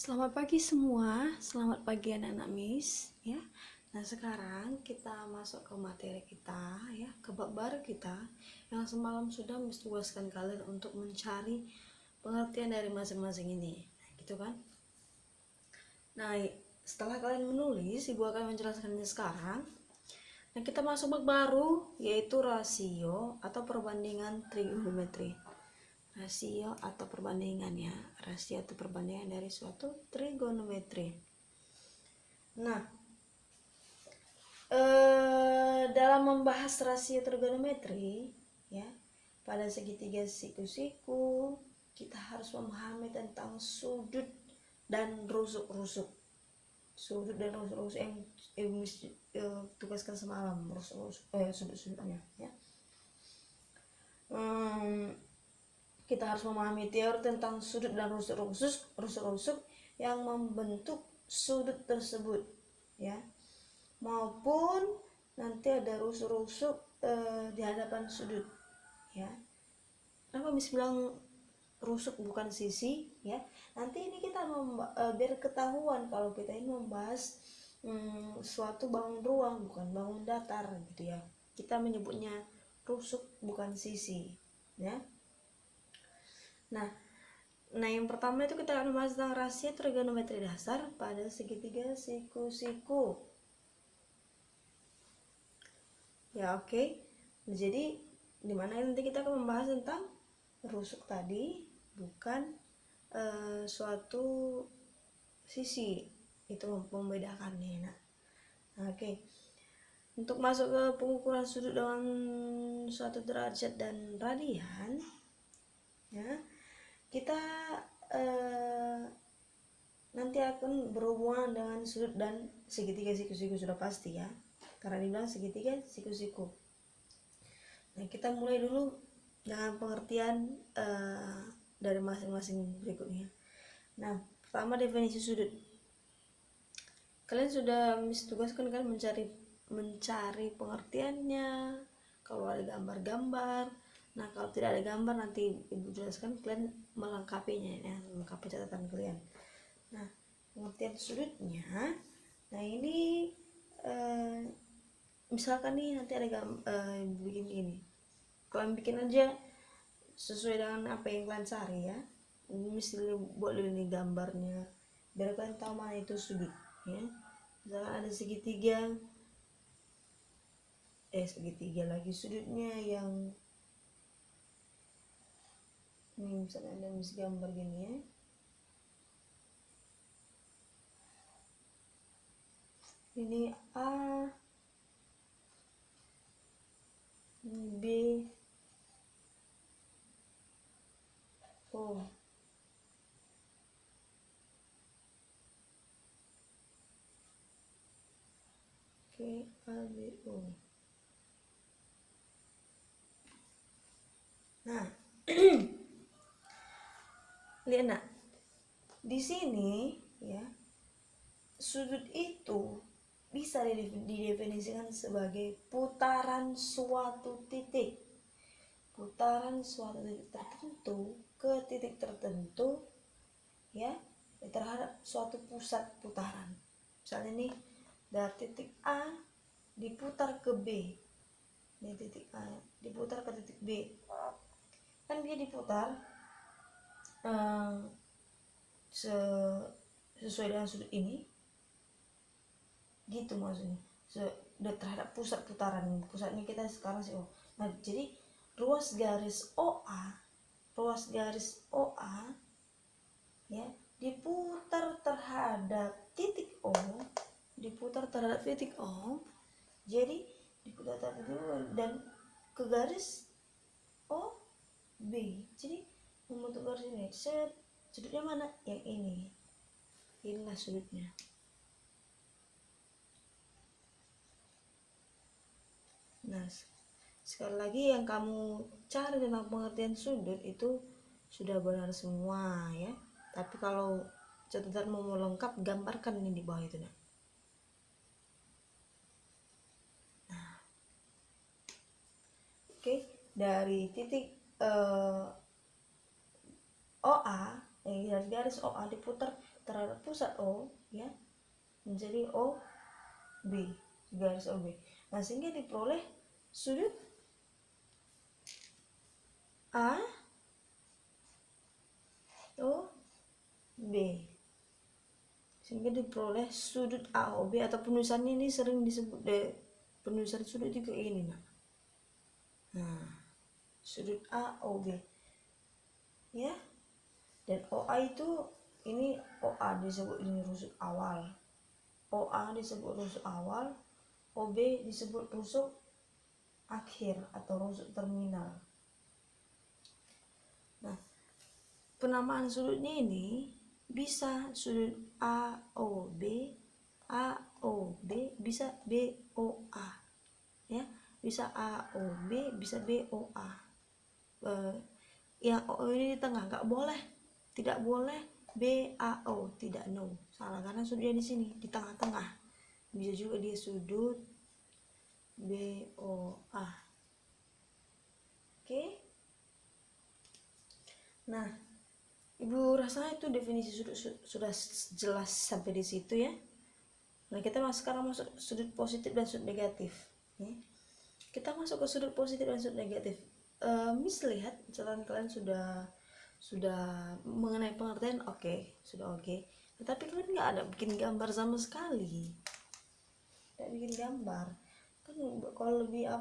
Selamat pagi semua, selamat pagi anak-anak Miss ya. Nah, sekarang kita masuk ke materi kita ya, ke bab baru kita yang semalam sudah Miss tugaskan kalian untuk mencari pengertian dari masing-masing ini. Nah, gitu kan? Nah, setelah kalian menulis, Ibu akan menjelaskannya sekarang. Nah, kita masuk bab baru yaitu rasio atau perbandingan trigonometri. Rasio atau perbandingan ya, rasio atau perbandingan dari suatu trigonometri. Nah, dalam membahas rasio trigonometri ya, pada segitiga siku-siku kita harus memahami tentang sudut dan rusuk-rusuk. Sudut dan rusuk-rusuk yang tugaskan semalam, rusuk-rusuk sudut-sudutnya ya. Kita harus memahami teori tentang sudut dan rusuk-rusuk yang membentuk sudut tersebut ya, maupun nanti ada rusuk-rusuk di hadapan sudut ya. Kenapa Miss bilang rusuk bukan sisi ya? Nanti ini kita biar ketahuan kalau kita ini membahas suatu bangun ruang bukan bangun datar gitu ya. Kita menyebutnya rusuk bukan sisi ya. Nah, yang pertama itu kita akan membahas tentang rasio trigonometri dasar pada segitiga siku-siku. Ya, oke. Jadi dimana nanti kita akan membahas tentang rusuk tadi, bukan suatu sisi. Itu membedakannya. Nah, oke. Untuk masuk ke pengukuran sudut dengan suatu derajat dan radian, ya, kita nanti akan berhubungan dengan sudut dan segitiga siku-siku sudah pasti ya, karena dibilang segitiga siku-siku. Nah, kita mulai dulu dengan pengertian dari masing-masing berikutnya. Nah, pertama definisi sudut. Kalian sudah tugaskan kan mencari pengertiannya. Kalau ada gambar-gambar. Nah, kalau tidak ada gambar nanti Ibu jelaskan, kalian melengkapinya ya, melengkapi catatan kalian. Nah, pengertian sudutnya. Nah, ini misalkan nih nanti ada bikin ini. Kalian bikin aja sesuai dengan apa yang kalian cari ya. Ini misalnya buat ini gambarnya biar kalian tahu mana itu sudut ya. Misalkan ada segitiga lagi sudutnya yang ini, misalnya ada gambar gini ya. Ini A, B, O. Oke, A, B, O. Nah, lihat nak, di sini ya, sudut itu bisa didefinisikan sebagai putaran suatu titik tertentu ke titik tertentu ya, terhadap suatu pusat putaran. Misalnya nih, dari titik A diputar ke B, dari titik A diputar ke titik B, kan dia diputar sesuai dengan sudut ini gitu maksudnya, terhadap pusat putaran. Pusatnya kita sekarang sih O. Nah, jadi ruas garis OA ya diputar terhadap titik O, jadi diputar terhadap titik O dan ke garis OB, jadi membentuk garis ini. Sudutnya mana? Yang ini. Inilah sudutnya. Nah, sekali lagi yang kamu cari tentang pengertian sudut itu sudah benar semua ya. Tapi kalau catatan mau lengkap, gambarkan ini di bawah itu. Nah, oke, dari titik OA garis OA diputar terhadap pusat O, ya, menjadi OB, garis OB. Nah, sehingga diperoleh sudut A OB, sehingga diperoleh sudut AOB, atau penulisan ini sering disebut penulisan sudut juga ini, nah. Nah, sudut AOB, ya. Dan OA itu, ini OA disebut ini rusuk awal, OA disebut rusuk awal, OB disebut rusuk akhir atau rusuk terminal. Nah, penamaan sudutnya ini bisa sudut AOB, AOB, bisa BOA, ya, bisa AOB, bisa BOA. Yang O ini di tengah nggak boleh, tidak boleh BAO, tidak, no, salah, karena sudutnya di sini di tengah-tengah. Bisa juga dia sudut BOA. Oke. Nah, Ibu rasa itu definisi sudut sudah jelas sampai di situ, ya. Nah, kita sekarang masuk sudut positif dan sudut negatif, ya. Kita masuk ke sudut positif dan sudut negatif. Miss lihat catatan kalian sudah mengenai pengertian, sudah oke. Tetapi kalian nggak ada bikin gambar sama sekali, tidak bikin gambar. Kan kalau lebih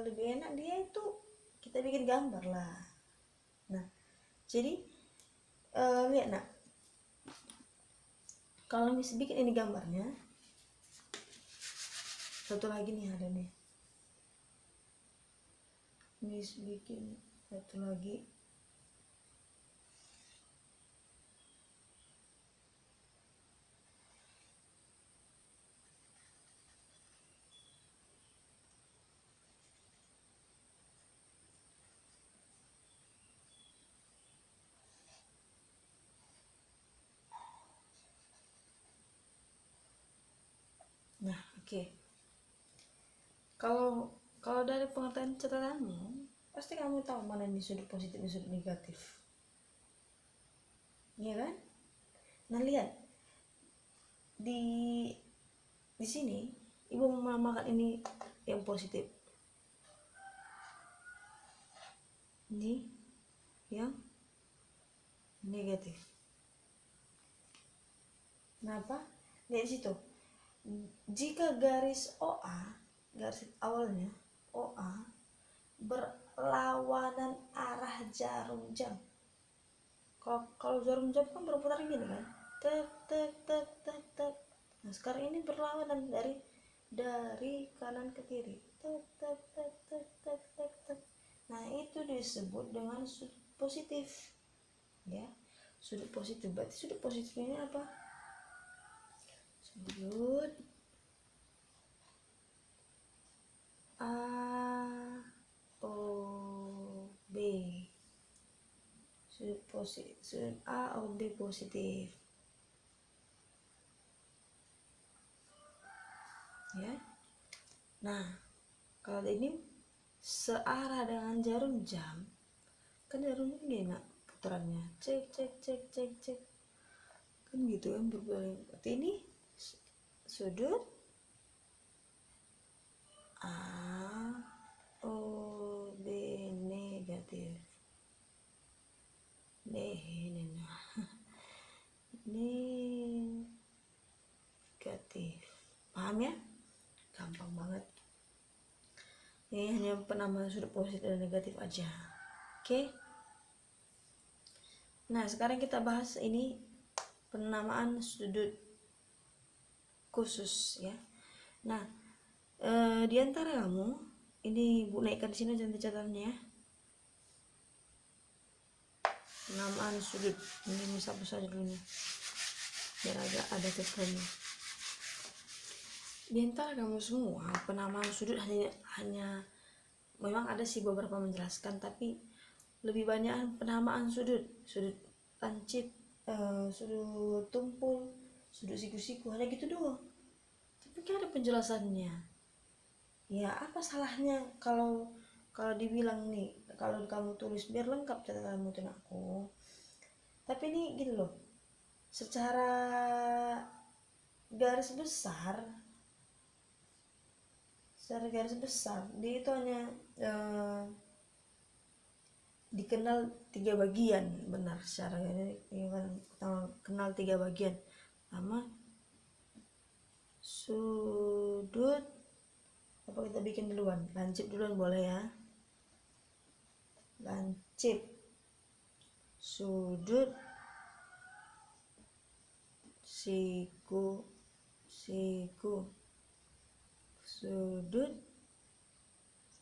lebih enak dia itu kita bikin gambar lah. Nah, jadi lihat, nak, kalau Miss bikin ini gambarnya, satu lagi nih ada nih, Miss bikin satu lagi. Nah, oke. Kalau dari pengertian catatanmu, pasti kamu tahu mana ini sudut positif dan sudut negatif, iya kan? Nah, lihat di sini Ibu menamakan ini yang positif, ini yang negatif. Kenapa? Lihat di situ. Jika garis OA, garis awalnya OA berlawanan arah jarum jam. Kalau jarum jam kan berputar gini kan, tek tek tek tek tek. Nah, sekarang ini berlawanan dari kanan ke kiri, tek tek tek tek tek tek tek. Nah, itu disebut dengan sudut positif, ya. Sudut positif, berarti sudut positif ini apa? Sudut AOB, sudut AOB positif, ya. Nah, kalau ini searah dengan jarum jam, kan jarum jam gini, nak, putarannya cek cek cek cek cek, kan gitu kan, berbalik. Berarti ini sudut AOB negatif. Negatif. Paham, ya? Gampang banget. Ini hanya penamaan sudut positif dan negatif aja. Oke. Nah, sekarang kita bahas ini penamaan sudut khusus, ya. Nah, di antara kamu ini Bu naikkan di sini catatannya, ya. Penamaan sudut ini hapus saja dulu nih, biar agak ada catatannya. Di antara kamu semua penamaan sudut hanya memang ada sih beberapa menjelaskan, tapi lebih banyak penamaan sudut lancip, sudut tumpul, sudut siku-siku, hanya gitu doang. Tapi kan ada penjelasannya. Ya, apa salahnya kalau dibilang nih, kalau kamu tulis biar lengkap catatanmu, tunakku. Tapi ini gini loh, secara garis besar dia itu hanya dikenal 3 bagian. Benar, secara ini kenal 3 bagian. Pertama, sudut, apa kita bikin duluan? Lancip duluan boleh ya. Lancip sudut siku sudut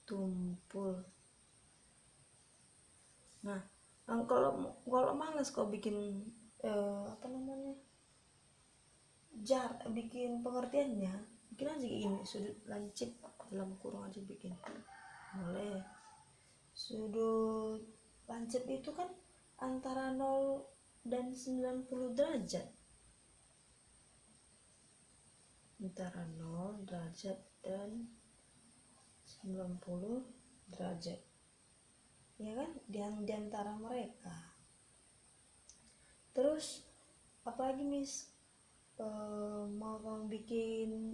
tumpul. Nah, kalau malas kau bikin bikin pengertiannya, bikin aja ini sudut lancip dalam kurung aja bikin boleh. Sudut lancip itu kan antara 0 dan 90 derajat, antara 0 derajat dan 90 derajat, ya kan, di antara mereka. Terus apalagi Miss, mau kamu bikin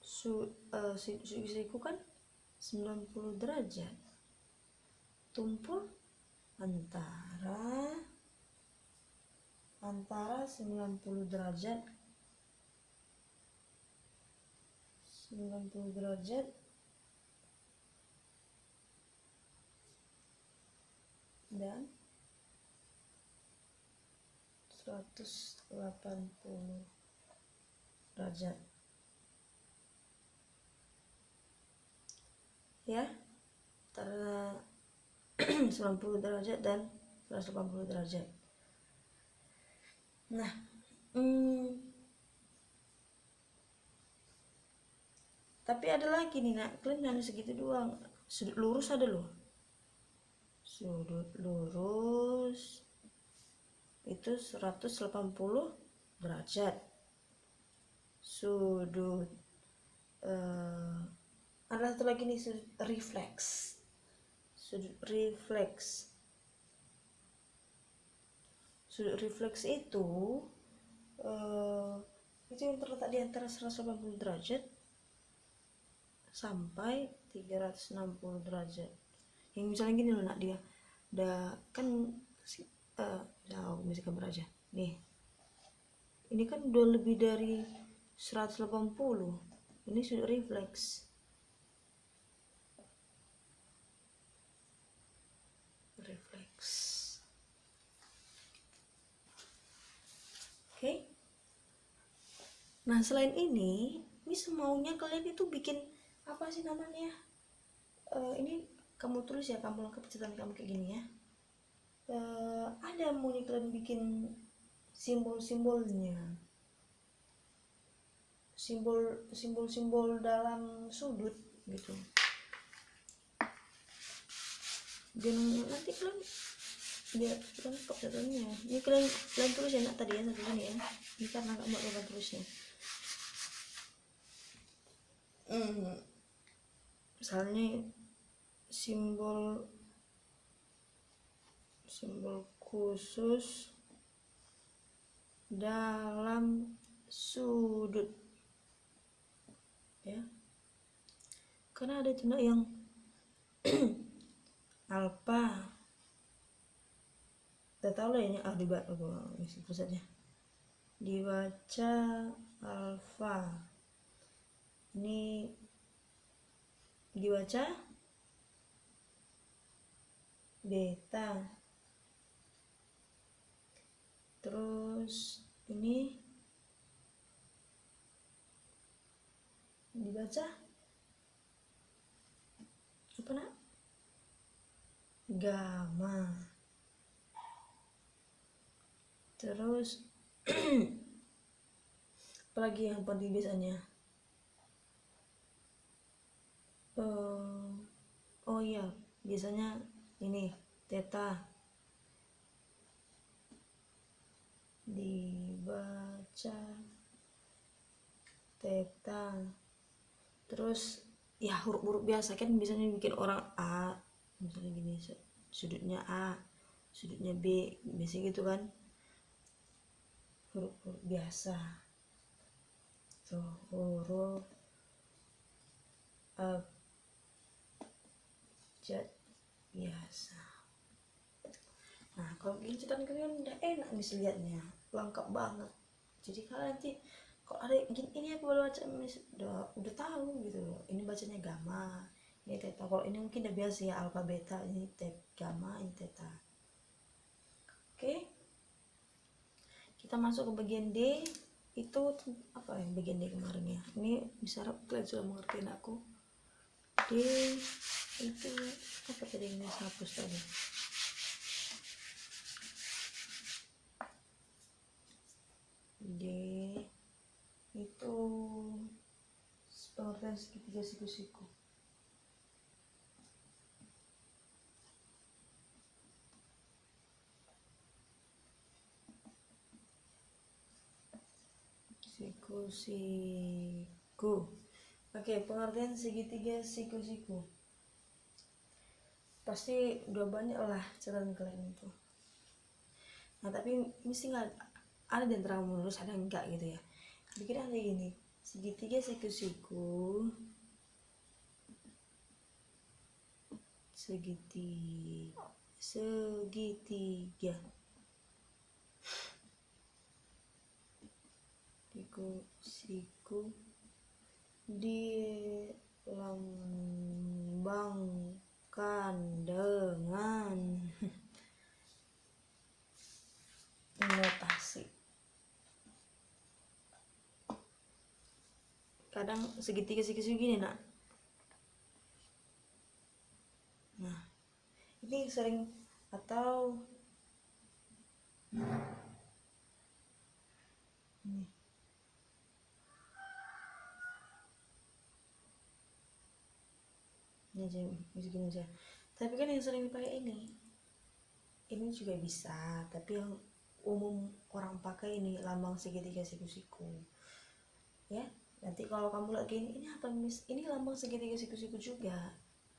siku kan 90 derajat, tumpul antara 90 derajat dan 180 derajat ya, antara 90 derajat dan 180 derajat. Nah, tapi ada lagi nih nak, kalian hanya segitu doang. Sudut lurus ada loh, sudut lurus itu 180 derajat. Sudut ada satu lagi nih, sudut refleks. Sudut refleks itu yang terletak di antara 180 derajat sampai 360 derajat. Yang misalnya gini loh nak, dia kan jauh bisa gambar aja nih, ini kan udah lebih dari 180, ini sudut refleks. Oke. Nah, selain ini semaunya kalian itu bikin apa sih namanya? Ini kamu tulis ya, kamu lengkap catatan kamu kayak gini ya. Ada maunya kalian bikin simbol-simbolnya, simbol dalam sudut gitu. Dan nanti kalian biar lengkap catatannya. Ini kalian tulis ya nak tadi ya, satu ini ya. Ini karena nggak mau kalian tulisnya. Misalnya simbol khusus dalam sudut ya, karena ada tanda yang alfa, kita tahu lah ini isi pusatnya dibaca alfa, ini dibaca beta, terus ini dibaca apa nak? Gamma. Terus apalagi yang penting biasanya, oh iya, biasanya ini theta dibaca theta. Terus ya huruf-huruf biasa kan, biasanya bikin orang A misalnya gini, sudutnya A, sudutnya B, biasanya gitu kan, huruf biasa. Tuh, huruf abjad biasa. Nah, kalau begini catatan kalian udah enak nih lihatnya, lengkap banget. Jadi kalau nanti kalau ada gini, ini apa baru baca udah tahu gitu loh. Ini bacanya gamma, ini theta. Kalau ini mungkin udah biasa ya, alfa beta, ini gamma, ini theta. Oke, kita masuk ke bagian D. Itu apa ya bagian D kemarin ya? Ini bisa kalian sudah mengerti aku. D itu apa tadi yang saya hapus tadi? D itu pengertian segitiga siku-siku. Siku-siku. Oke, pengertian segitiga siku-siku. Pasti udah banyak lah catatan kalian itu. Nah, tapi mesti nggak ada yang terang menerus, ada enggak gitu ya. Bikin ada gini, segitiga siku-siku, segitiga siku dilambangkan dengan notasi. Kadang segitiga siku-siku gini nak. Nah, ini sering atau ini. Ini aja, begini aja. Tapi kan yang sering dipakai ini juga bisa, tapi yang umum orang pakai ini lambang segitiga siku-siku. Ya, nanti kalau kamu lihat ini apa Miss? Ini lambang segitiga siku-siku juga.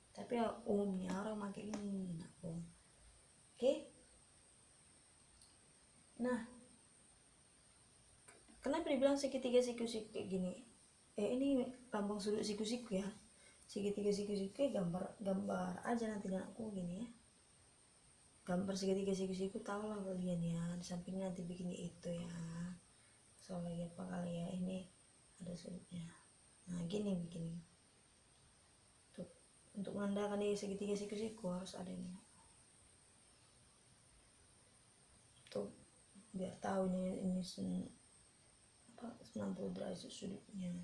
Tapi ya umumnya orang pakai ini, aku. Oke? Nah, kenapa dibilang segitiga siku-siku kayak gini? Ini lambang sudut siku-siku ya. Segitiga siku-siku gambar aja nanti aku gini ya. Gambar segitiga siku-siku tahu lah kalian ya. Di sampingnya nanti bikinnya itu ya. Soalnya apa kali ya, ini ada sudutnya. Nah, gini bikin. Untuk menandakan ini segitiga siku-siku harus ada ini. Tuh, biar tahu ini 90 derajat sudutnya.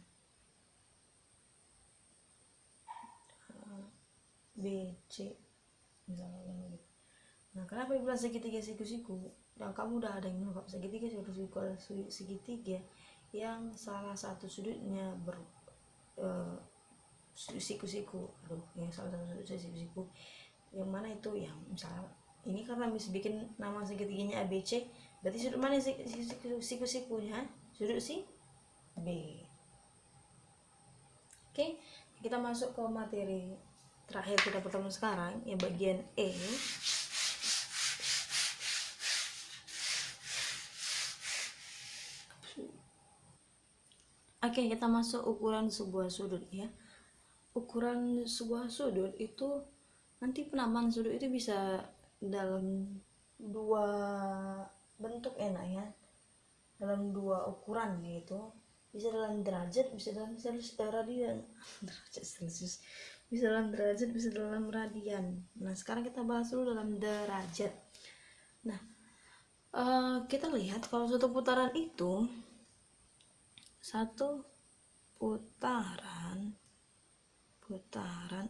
B, C misalnya gitu. Nah, kenapa dibilang segitiga siku-siku? Dan kamu udah ada yang menganggap segitiga segitiga yang salah satu sudutnya siku-siku. Yang salah satu sudutnya siku-siku. Yang mana itu? Yang misalnya ini karena bisa bikin nama segitiganya ABC, berarti sudut mana siku-sikunya? Sudut si B. Oke, kita masuk ke materi terakhir kita pertemuan sekarang, yang bagian E. Oke, kita masuk ukuran sebuah sudut ya. Ukuran sebuah sudut itu nanti penamaan sudut itu bisa dalam dua bentuk enak ya, dalam dua ukuran gitu, bisa dalam derajat, bisa dalam radian, derajat celcius, bisa dalam derajat, bisa dalam radian. Nah, sekarang kita bahas dulu dalam derajat. Nah, kita lihat kalau satu putaran itu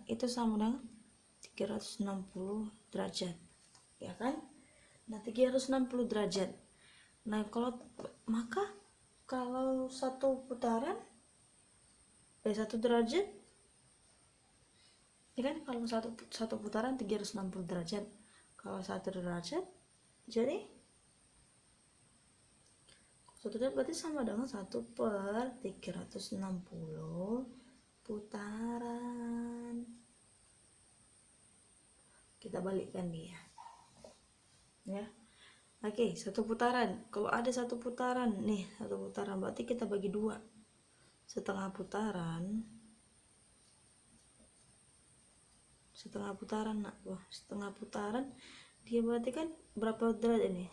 itu sama dengan 360 derajat ya kan. Nah, 360 derajat. Nah, kalau satu putaran satu derajat ya kan, kalau satu putaran 360 derajat, kalau satu derajat jadi satu derajat berarti sama dengan 1/360 putaran. Kita balikkan dia. ya. Oke, satu putaran. Kalau ada satu putaran nih, satu putaran berarti kita bagi dua. Setengah putaran nak. Wah, setengah putaran dia berarti kan berapa derajat nih?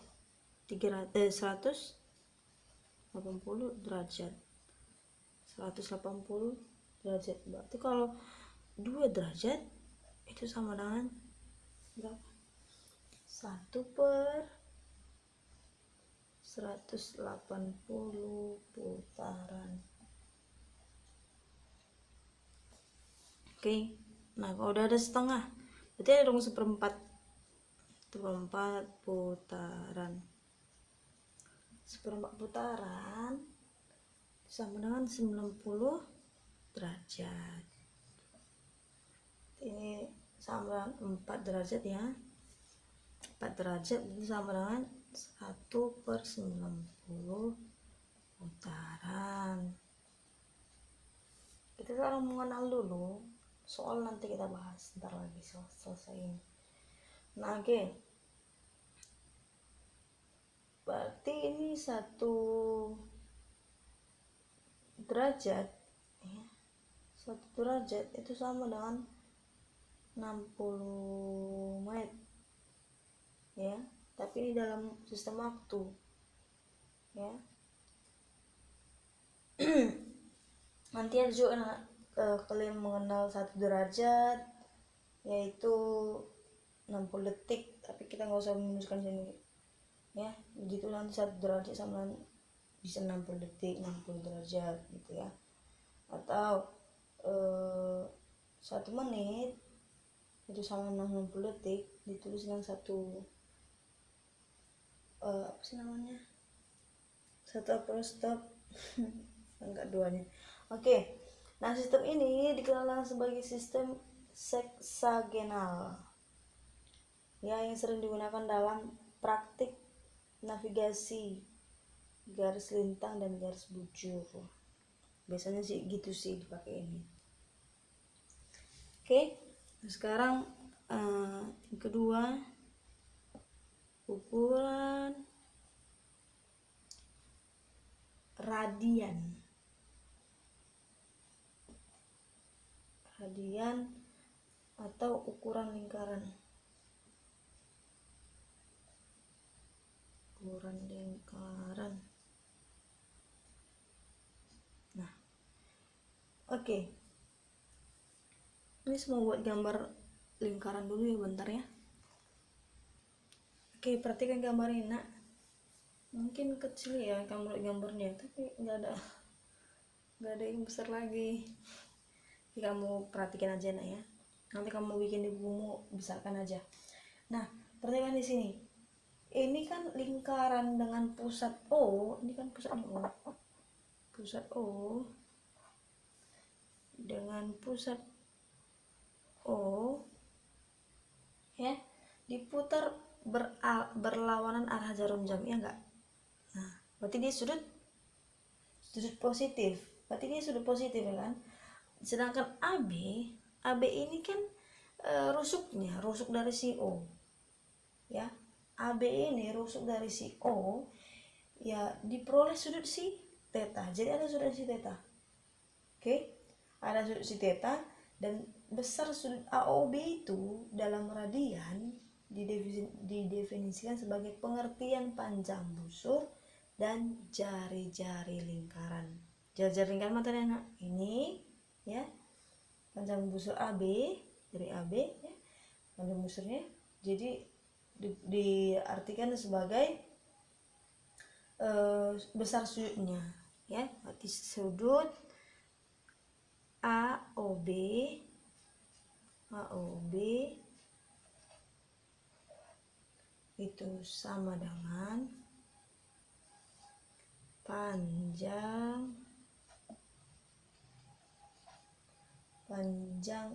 180 derajat. 180 derajat. Berarti kalau 2 derajat itu sama dengan berapa? 1/180 putaran. Oke. Nah, kalau udah ada setengah, berarti ada dong seperempat putaran. Seperempat putaran sama dengan 90 derajat. Ini sama dengan 4 derajat ya. 4 derajat itu sama dengan 1/90 putaran. Kita sekarang mengenal dulu soal, nanti kita bahas ntar lagi selesai ini. Nah, oke. Berarti ini 1 derajat ya. 1 derajat itu sama dengan 60 menit ya, tapi ini dalam sistem waktu ya. Nanti ada juga kalian mengenal 1 derajat yaitu 60 detik, tapi kita nggak usah menuliskan sini ya. Begitu nanti 1 derajat sama bisa 60 detik, 60 derajat gitu ya. Atau 1 menit itu sama 60 detik ditulis dengan apa sih namanya, 1 stop enggak, duanya. Oke. Nah, sistem ini dikenal sebagai sistem seksagenal ya, yang sering digunakan dalam praktik navigasi garis lintang dan garis bujur. Biasanya sih gitu sih dipakai ini. Oke. Nah, sekarang yang kedua, ukuran radian atau ukuran lingkaran. Nah, oke. Ini semua buat gambar lingkaran dulu ya, bentar ya. Oke, perhatikan gambar ini nak. Mungkin kecil ya kamu gambarnya, tapi nggak ada yang besar lagi. Jadi kamu perhatikan aja nak ya. Nanti kamu bikin di bukumu, besarkan aja. Nah, perhatikan di sini. Ini kan lingkaran dengan pusat O. Ini kan pusat O. Pusat O dengan pusat O ya, diputar berlawanan arah jarum jam ya enggak. Nah, berarti dia sudut positif. Berarti dia sudut positif ya kan. Sedangkan AB ini kan rusuk dari si O ya. AB ini rusuk dari si O ya, diperoleh sudut si theta. Jadi ada sudut si theta. Oke. Ada sudut si theta, dan besar sudut AOB itu dalam radian didefinisikan sebagai pengertian panjang busur dan jari-jari lingkaran. Jari-jari lingkaran matanya ini ya, panjang busur AB dari AB ya, panjang busurnya. Jadi diartikan sebagai besar sudutnya ya. Berarti sudut AOB itu sama dengan panjang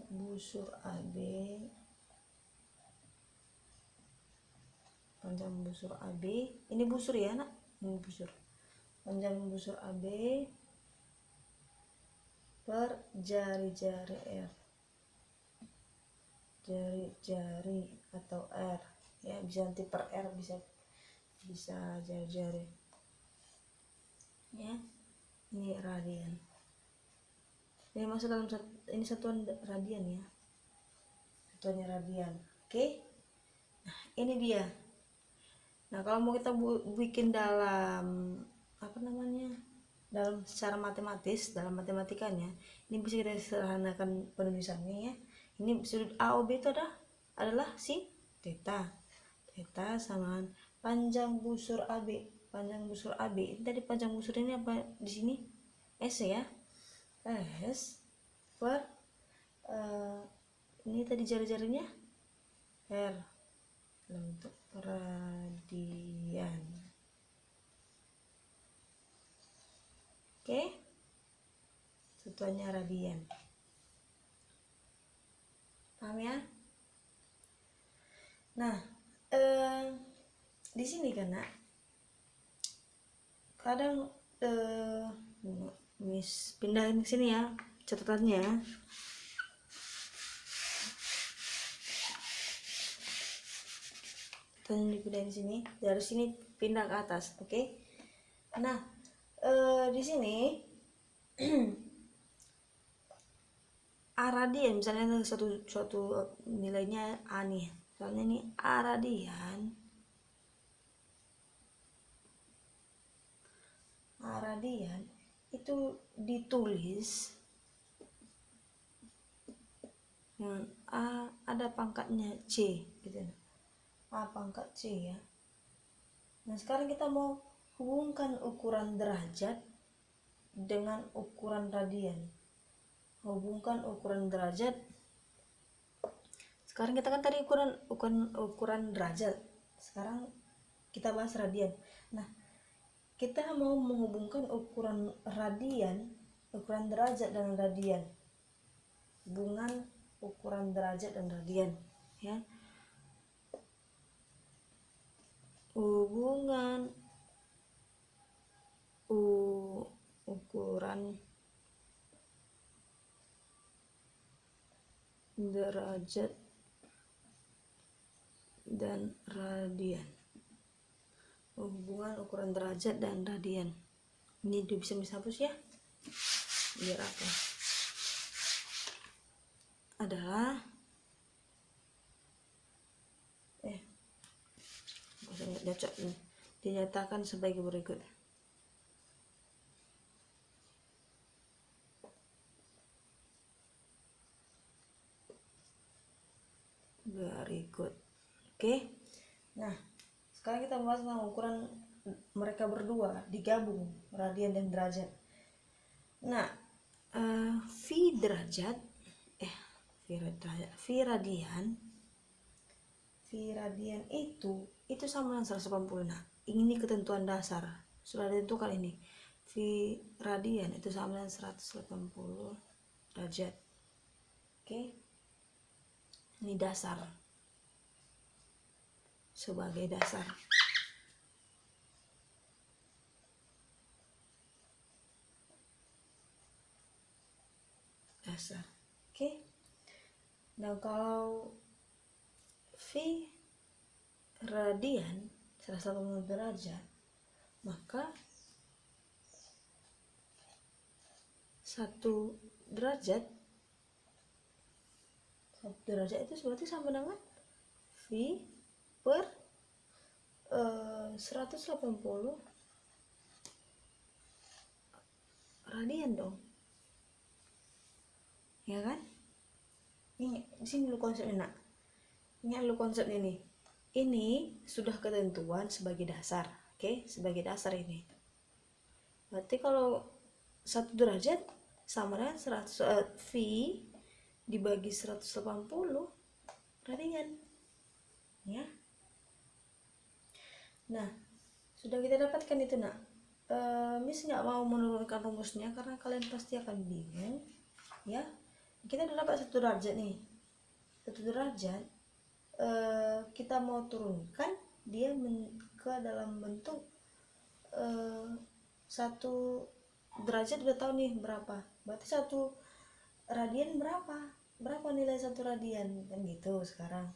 busur AB. Panjang busur AB, ini busur ya nak, ini busur. Panjang busur AB per jari-jari R, jari-jari atau R ya, bisa nanti per R, bisa jari-jari ya. Ini radian, ini masuk dalam ini satuan radian ya, satuannya radian. Oke, nah ini dia. Nah kalau mau kita bikin dalam apa namanya, dalam secara matematis, dalam matematikanya, ini bisa kita sederhanakan penulisannya ya. Ini sudut AOB itu adalah si theta. Theta sama panjang busur AB. Panjang busur AB. Ini tadi panjang busur ini apa di sini? S ya. S per ini tadi jari-jarinya R dalam bentuk radian. Oke, satuannya radian. Paham ya? Nah, di sini kan nak, kadang Miss pindahin ke sini ya catatannya. Dipindahin sini, dari sini pindah ke atas, oke? Nah, di sini A radian, misalnya suatu nilainya A nih, misalnya ini A radian itu ditulis dengan A, ada pangkatnya C gitu. A pangkat C ya. Nah sekarang kita mau hubungkan ukuran derajat dengan ukuran radian. Hubungkan ukuran derajat. Sekarang kita kan tadi ukuran derajat. Sekarang kita bahas radian. Nah kita mau menghubungkan ukuran radian, ukuran derajat dan radian. Hubungan ukuran derajat dan radian ya. Hubungan ukuran derajat dan radian. Hubungan ukuran derajat dan radian. Ini bisa hapus ya, biar apa? Adalah dinyatakan sebagai berikut. Oke. Nah, sekarang kita bahas tentang ukuran mereka berdua digabung, radian dan derajat. Nah, V radian itu sama dengan 180. Nah, ini ketentuan dasar. Sudah ditentukan ini. V radian itu sama dengan 180 derajat. Oke. Ini dasar. Sebagai dasar. Oke. Nah, kalau V radian 180 derajat, maka 1 derajat itu berarti sama dengan V per 180 radian dong, ya kan? Ini di sini dulu konsepnya nak. Ingat dulu konsep ini. Ini sudah ketentuan sebagai dasar, oke? Sebagai dasar ini. Berarti kalau 1 derajat sama dengan 100 V dibagi 180 radian, ya. Nah, sudah kita dapatkan itu nak. Miss nggak mau menurunkan rumusnya karena kalian pasti akan bingung, ya. Kita udah dapat 1 derajat nih. 1 derajat kita mau turunkan dia ke dalam bentuk 1 derajat udah tahu nih berapa. Berarti 1 radian berapa nilai 1 radian kan gitu sekarang.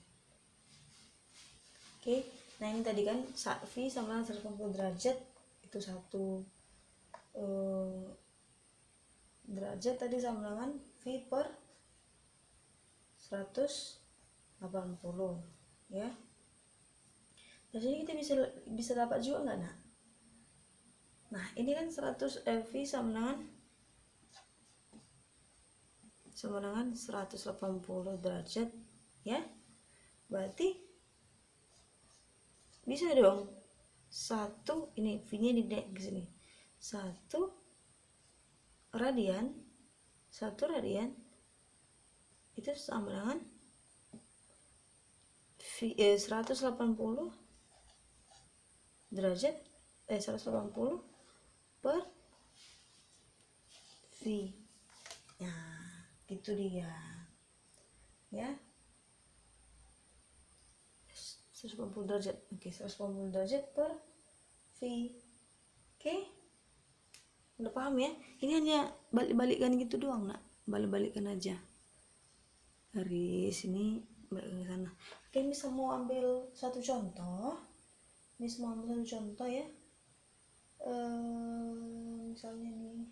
Oke, nah ini tadi kan V sama dengan 180 derajat, itu satu derajat tadi sama dengan V per 180 ya. Jadi kita bisa dapat juga nggak nak? Nah ini kan 100 V sama dengan 180 derajat ya, berarti bisa dong satu, ini V nya dinaik ke sini, 1 radian itu sama dengan 180 derajat 180 per V. Nah gitu dia ya, 180 derajat. Oke, 180 derajat per V. Oke, udah paham ya? Ini hanya balik-balikkan gitu doang nak, balik-balikkan aja dari sini balik ke sana. Oke, bisa mau ambil satu contoh. Ini semua ambil satu contoh ya. Misalnya nih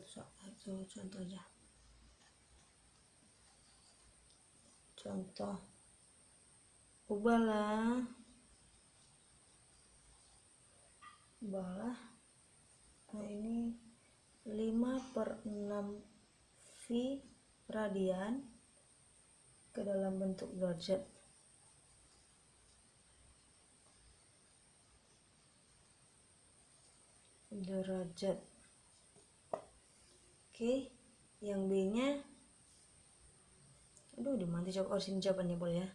satu contoh aja. Contoh, ubahlah nah ini 5/6 V radian ke dalam bentuk derajat. Oke, yang B nya dimana coba sini jawabannya boleh ya.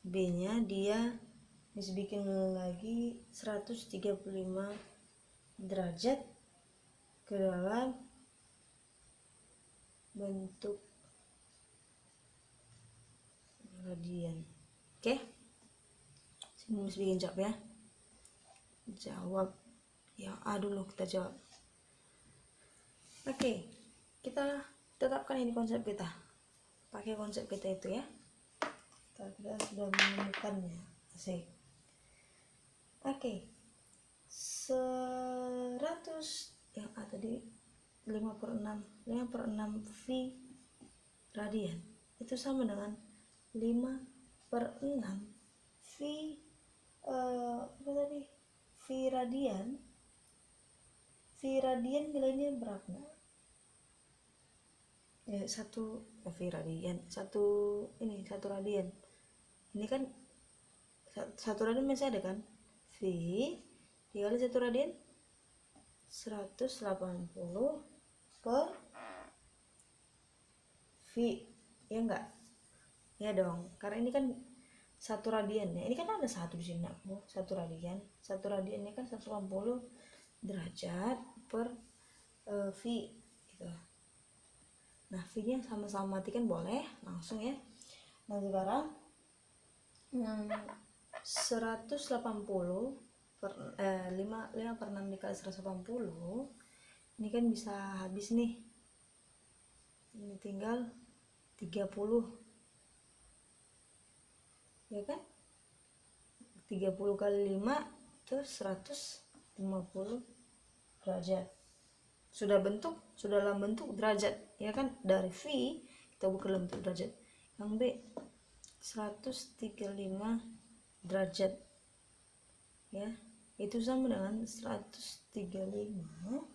B nya dia bisa bikin lagi 135 derajat ke dalam bentuk radian. Oke, sini bisa bikin jawab ya. Jawab yang A dulu kita jawab. Oke, kita tetapkan ini konsep kita, pakai konsep kita itu ya. Kita sudah menemukannya. Asik. Oke, 100 yang A tadi 5/6 V radian itu sama dengan 5/6 V apa tadi? V radian nilainya berapa? Ya, satu radian ini kan satu radian masih ada kan, V dikali 1 radian 180 per V, ya enggak? Ya dong, karena ini kan 1 radian ya, ini kan ada satu di sini aku, 1 radiannya kan 180 derajat per V gitu. Nah V nya sama-sama matikan boleh langsung ya. Nah sekarang 180 per 5/6 dikali 180 ini kan bisa habis nih, ini tinggal 30 ya kan, 30 kali 5 itu 150 derajat. Sudah dalam bentuk derajat ya kan, dari V kita buka dalam bentuk derajat. Yang B 135 derajat ya, itu sama dengan 135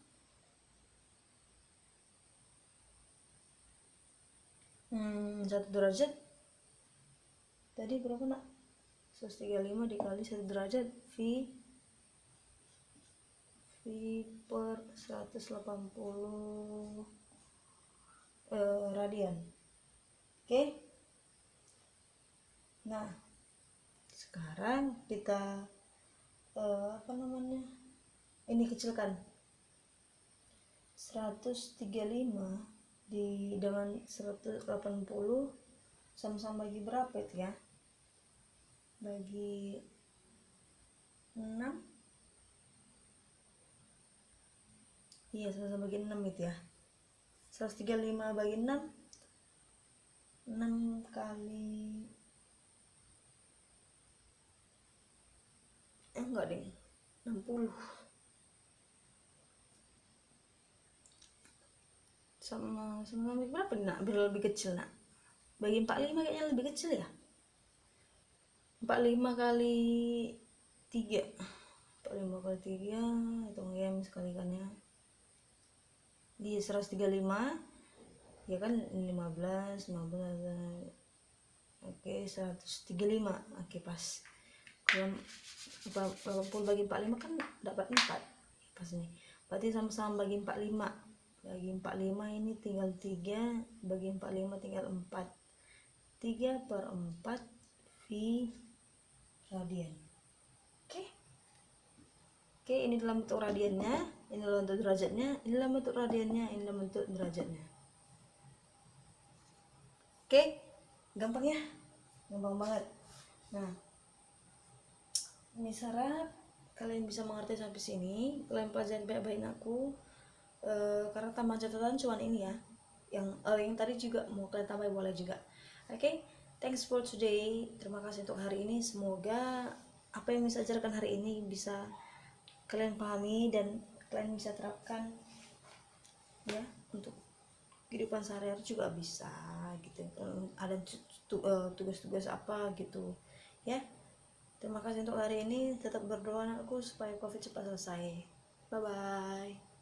1 derajat tadi berapa nak? 135 dikali 1 derajat V per 180 radian. Oke. Nah sekarang kita ini kecilkan 135 dengan 180 sama-sama bagi berapa itu ya, bagi 6. Iya, sama-sama bagi 6 itu ya. 135 bagi 6 6 kali enggak deh, 60 sama berapa nak biar lebih kecil nak, bagi 45 kayaknya lebih kecil ya. 45 kali 3, 45 kali 3 hitung ya sekalikannya di 135 ya kan, 15 oke 135 oke pas. Kalau 80 bagi 45 kan dapat 4 pas nih, berarti sama-sama bagi 45. Bagi 45 ini tinggal 3, bagi 45 tinggal 4, 3/4 V radian. Oke, ini dalam bentuk radiannya, ini dalam bentuk derajatnya, ini dalam bentuk radiannya, ini dalam bentuk derajatnya. Oke, gampang ya, gampang banget. Nah, ini syarat kalian bisa mengerti sampai sini, kalian pelajari baik-baik aku, karena tambahan catatan cuman ini ya, yang tadi juga mau kalian tambah boleh juga. Oke, thanks for today, terima kasih untuk hari ini. Semoga apa yang bisa ajarkan hari ini bisa kalian pahami dan kalian bisa terapkan ya untuk kehidupan sehari-hari juga bisa gitu. Ada tugas-tugas apa gitu ya. Terima kasih untuk hari ini, tetap berdoa anakku supaya COVID cepat selesai. Bye bye.